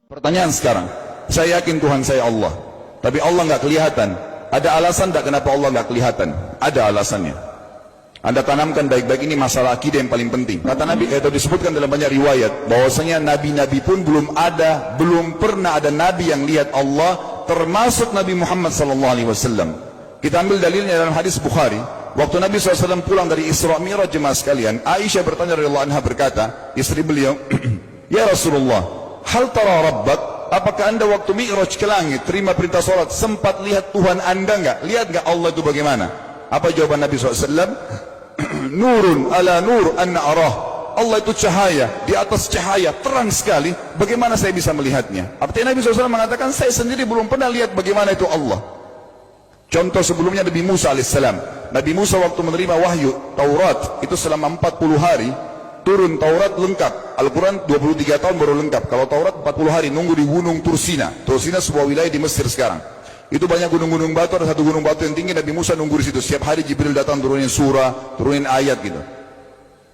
Pertanyaan sekarang, saya yakin Tuhan saya Allah, tapi Allah nggak kelihatan. Ada alasan tak kenapa Allah nggak kelihatan? Ada alasannya. Anda tanamkan baik-baik, ini masalah akidah yang paling penting. Kata Nabi, atau disebutkan dalam banyak riwayat, bahwasanya nabi-nabi pun belum pernah ada nabi yang lihat Allah, termasuk Nabi Muhammad SAW. Kita ambil dalilnya dalam hadis Bukhari. Waktu Nabi SAW pulang dari Isra Mi'raj, jemaah sekalian, Aisyah bertanya radhiyallahu anha, berkata, istri beliau, ya Rasulullah, hal tara rabbak? Apakah anda waktu Mi'raj ke langit, terima perintah sholat, sempat lihat Tuhan anda enggak? Lihat enggak Allah itu bagaimana? Apa jawaban Nabi SAW? Nurun ala nur anna arah. Allah itu cahaya, di atas cahaya, terang sekali. Bagaimana saya bisa melihatnya? Artinya Nabi SAW mengatakan, saya sendiri belum pernah lihat bagaimana itu Allah. Contoh sebelumnya Nabi Musa alaihissalam. Nabi Musa waktu menerima wahyu Taurat, itu selama 40 hari, turun Taurat lengkap. Al-Quran 23 tahun baru lengkap. Kalau Taurat 40 hari, nunggu di gunung Tursina. Tursina sebuah wilayah di Mesir sekarang. Itu banyak gunung-gunung batu, ada satu gunung batu yang tinggi, Nabi Musa nunggu di situ. Setiap hari Jibril datang turunin surah, turunin ayat gitu.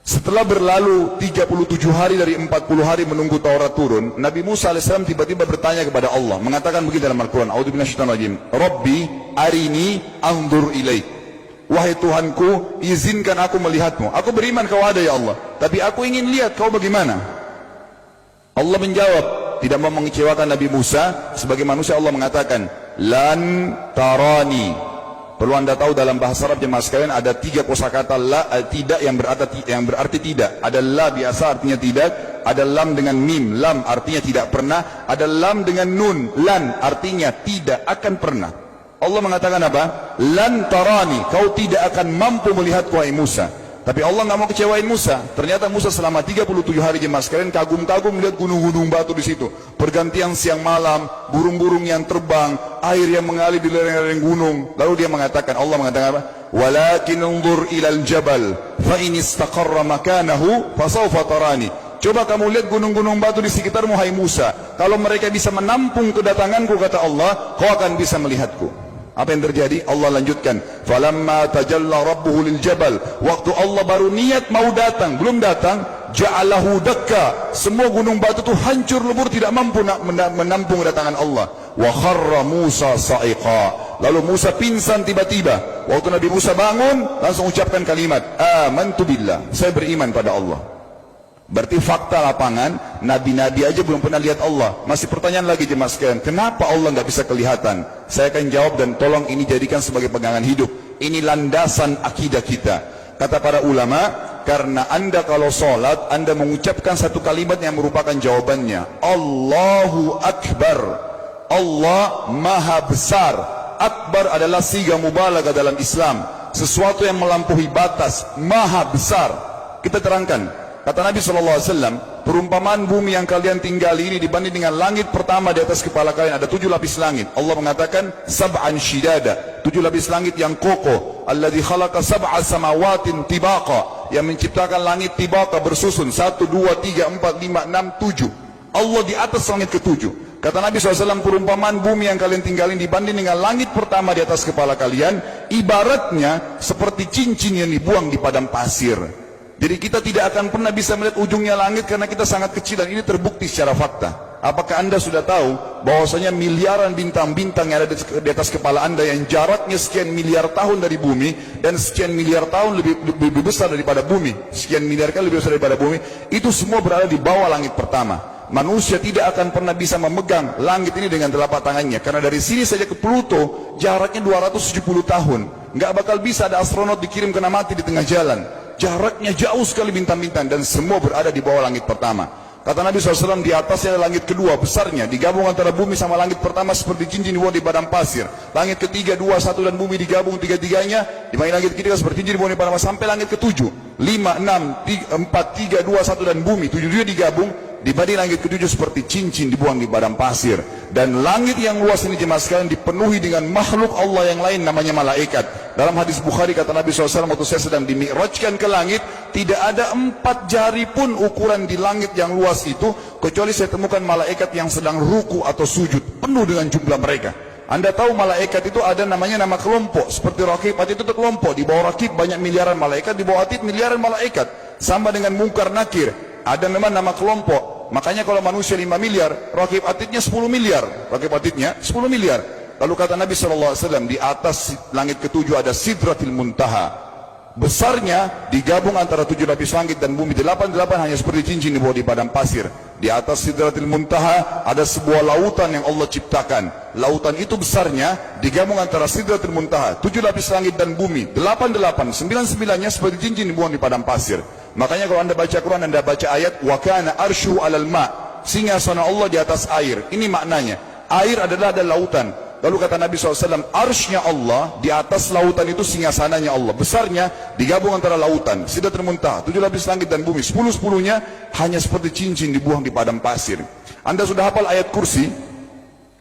Setelah berlalu 37 hari dari 40 hari menunggu Taurat turun, Nabi Musa AS tiba-tiba bertanya kepada Allah, mengatakan begini dalam Al-Quran, A'udzubillahiminasyaitonirrajim, Rabbi arini anzur ilaik. Wahai Tuhanku, izinkan aku melihatmu. Aku beriman kau ada ya Allah, tapi aku ingin lihat kau bagaimana. Allah menjawab, tidak mau mengecewakan Nabi Musa. Sebagai manusia Allah mengatakan, lan tarani. Perlu anda tahu dalam bahasa Arab jemaah sekalian ada 3 kosakata la, tidak yang berarti tidak. Ada la biasa artinya tidak, ada lam dengan mim, lam artinya tidak pernah, ada lam dengan nun, lan artinya tidak akan pernah. Allah mengatakan apa? Lan tarani, kau tidak akan mampu melihatku wahai Musa. Tapi Allah nggak mau kecewain Musa. Ternyata Musa selama 37 hari jemaah sekalian kagum-kagum melihat gunung-gunung batu di situ. Pergantian siang malam, burung-burung yang terbang, air yang mengalir di lereng-lereng gunung. Lalu dia mengatakan, Allah mengatakan apa? Walakin unzur ilal jabal, fa in istaqarra makanahu fasawfa tarani. Coba kamu lihat gunung-gunung batu di sekitarmu hai Musa. Kalau mereka bisa menampung kedatanganku, kata Allah, kau akan bisa melihatku. Apa yang terjadi? Allah lanjutkan, falamma tajalla rabbuhu lil jabal, waktu Allah baru niat mau datang, belum datang, ja'alahu dakka, semua gunung batu itu hancur lebur, tidak mampu menampung kedatangan Allah. Wa kharra Musa sa'iqa, lalu Musa pingsan tiba-tiba. Waktu Nabi Musa bangun, langsung ucapkan kalimat, amantu billah, saya beriman pada Allah. Berarti fakta lapangan, nabi-nabi aja belum pernah lihat Allah. Masih pertanyaan lagi jemaah sekalian, kenapa Allah nggak bisa kelihatan? Saya akan jawab dan tolong ini jadikan sebagai pegangan hidup. Ini landasan akidah kita. Kata para ulama, karena anda kalau sholat, anda mengucapkan satu kalimat yang merupakan jawabannya. Allahu Akbar. Allah Maha Besar. Akbar adalah siga mubalaghah dalam Islam. Sesuatu yang melampaui batas, Maha Besar. Kita terangkan. Kata Nabi SAW, perumpamaan bumi yang kalian tinggali ini dibanding dengan langit pertama di atas kepala kalian, ada 7 lapis langit. Allah mengatakan, sab'an shidada, 7 lapis langit yang kokoh. Alladhi khalaqa sab'a samawatin tibaqa, yang menciptakan langit tibaqa bersusun, 1, 2, 3, 4, 5, 6, 7. Allah di atas langit ke-7. Kata Nabi SAW, perumpamaan bumi yang kalian tinggalin dibanding dengan langit pertama di atas kepala kalian, ibaratnya seperti cincin yang dibuang di padang pasir. Jadi kita tidak akan pernah bisa melihat ujungnya langit karena kita sangat kecil, dan ini terbukti secara fakta. Apakah anda sudah tahu bahwasanya miliaran bintang-bintang yang ada di atas kepala anda yang jaraknya sekian miliar tahun dari bumi dan sekian miliar tahun lebih besar daripada bumi, sekian miliar kali lebih besar daripada bumi, itu semua berada di bawah langit pertama. Manusia tidak akan pernah bisa memegang langit ini dengan telapak tangannya, karena dari sini saja ke Pluto jaraknya 270 tahun. Nggak bakal bisa ada astronot dikirim kena mati di tengah jalan. Jaraknya jauh sekali bintang-bintang, dan semua berada di bawah langit pertama. Kata Nabi SAW, di atasnya ada langit kedua besarnya, digabung antara bumi sama langit pertama seperti cincin dibuang di padang pasir. Langit ketiga, 2, 1 dan bumi digabung tiga-tiganya, dimana langit ketiga seperti cincin dibuang di padang pasir, sampai langit ke-7, 5, 6, 4, 3, 2, 1 dan bumi 7 digabung, dibanding langit ke-7 seperti cincin dibuang di padang pasir. Dan langit yang luas ini jemaah sekalian dipenuhi dengan makhluk Allah yang lain namanya malaikat. Dalam hadis Bukhari kata Nabi SAW, waktu saya sedang dimi'rajkan ke langit, tidak ada 4 jari pun ukuran di langit yang luas itu, kecuali saya temukan malaikat yang sedang ruku atau sujud, penuh dengan jumlah mereka. Anda tahu malaikat itu ada namanya nama kelompok, seperti Rakib, Atid itu kelompok. Di bawah Rakib banyak miliaran malaikat, di bawah Atid miliaran malaikat. Sama dengan Munkar Nakir, ada memang nama kelompok. Makanya kalau manusia 5 miliar, rakib atidnya 10 miliar. Rakib atidnya 10 miliar. Lalu kata Nabi SAW, di atas langit ketujuh ada Sidratil Muntaha. Besarnya digabung antara 7 lapis langit dan bumi, 8 hanya seperti cincin di bawah di padang pasir. Di atas Sidratil Muntaha ada sebuah lautan yang Allah ciptakan. Lautan itu besarnya digabung antara Sidratil Muntaha, 7 lapis langit dan bumi, 8, 9-9-nya seperti cincin dibuang di padang pasir. Makanya kalau anda baca Quran, anda baca ayat wa kana arsyu 'alal ma', singgasana Allah di atas air. Ini maknanya, air adalah ada lautan. Lalu kata Nabi SAW, arsy-nya Allah di atas lautan itu singgasananya Allah. Besarnya digabung antara lautan, Sidratul Muntaha, 7 lapis langit dan bumi, 10-10-nya hanya seperti cincin dibuang di padang pasir. Anda sudah hafal ayat kursi?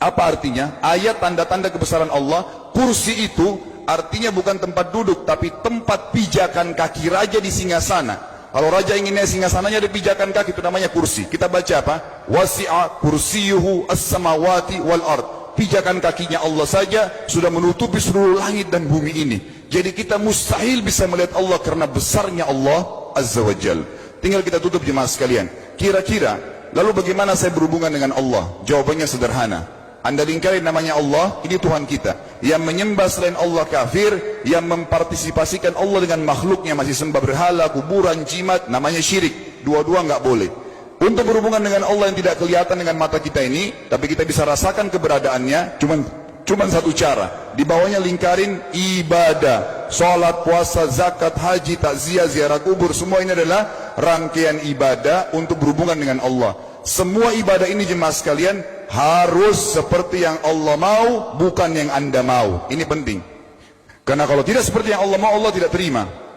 Apa artinya? Ayat tanda-tanda kebesaran Allah. Kursi itu artinya bukan tempat duduk, tapi tempat pijakan kaki raja di singgasana. Kalau raja inginnya singgasananya ada pijakan kaki, itu namanya kursi. Kita baca apa? Wasi'a kursiyuhu as-samawati wal ard. Pijakan kakinya Allah saja sudah menutupi seluruh langit dan bumi ini. Jadi kita mustahil bisa melihat Allah karena besarnya Allah Azza wa Jal. Tinggal kita tutup jemaah sekalian. Kira-kira, lalu bagaimana saya berhubungan dengan Allah? Jawabannya sederhana. Anda lingkari namanya Allah, ini Tuhan kita. Yang menyembah selain Allah kafir, yang mempartisipasikan Allah dengan makhluknya, masih sembah berhala, kuburan, jimat, namanya syirik. Dua-dua nggak boleh. Untuk berhubungan dengan Allah yang tidak kelihatan dengan mata kita ini, tapi kita bisa rasakan keberadaannya, cuman satu cara. Di bawahnya lingkarin ibadah, salat, puasa, zakat, haji, takziah, ziarah kubur, semua ini adalah rangkaian ibadah untuk berhubungan dengan Allah. Semua ibadah ini jemaah sekalian harus seperti yang Allah mau, bukan yang Anda mau. Ini penting. Karena kalau tidak seperti yang Allah mau, Allah tidak terima.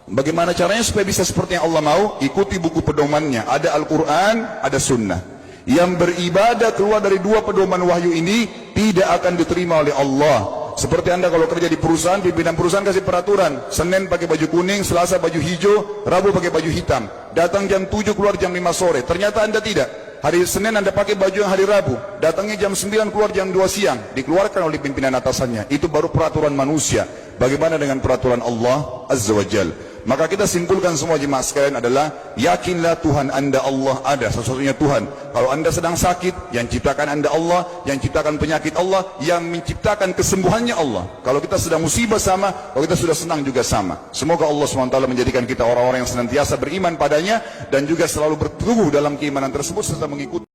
Bagaimana caranya supaya bisa seperti yang Allah mau? Ikuti buku pedomannya. Ada Al-Quran, ada Sunnah. Yang beribadah keluar dari 2 pedoman wahyu ini tidak akan diterima oleh Allah. Seperti Anda kalau kerja di perusahaan, pimpinan perusahaan kasih peraturan, Senin pakai baju kuning, Selasa baju hijau, Rabu pakai baju hitam. Datang jam 7, keluar jam 5 sore. Ternyata Anda tidak. Hari Senin Anda pakai baju yang hari Rabu, datangnya jam 9, keluar jam 2 siang. Dikeluarkan oleh pimpinan atasannya. Itu baru peraturan manusia. Bagaimana dengan peraturan Allah Azza wa Jal? Maka kita simpulkan semua jemaah sekalian adalah, yakinlah Tuhan Anda Allah ada, satu-satunya Tuhan. Kalau Anda sedang sakit, yang ciptakan Anda Allah, yang ciptakan penyakit Allah, yang menciptakan kesembuhannya Allah. Kalau kita sedang musibah sama, kalau kita sudah senang juga sama. Semoga Allah SWT menjadikan kita orang-orang yang senantiasa beriman padanya, dan juga selalu bertumbuh dalam keimanan tersebut serta mengikuti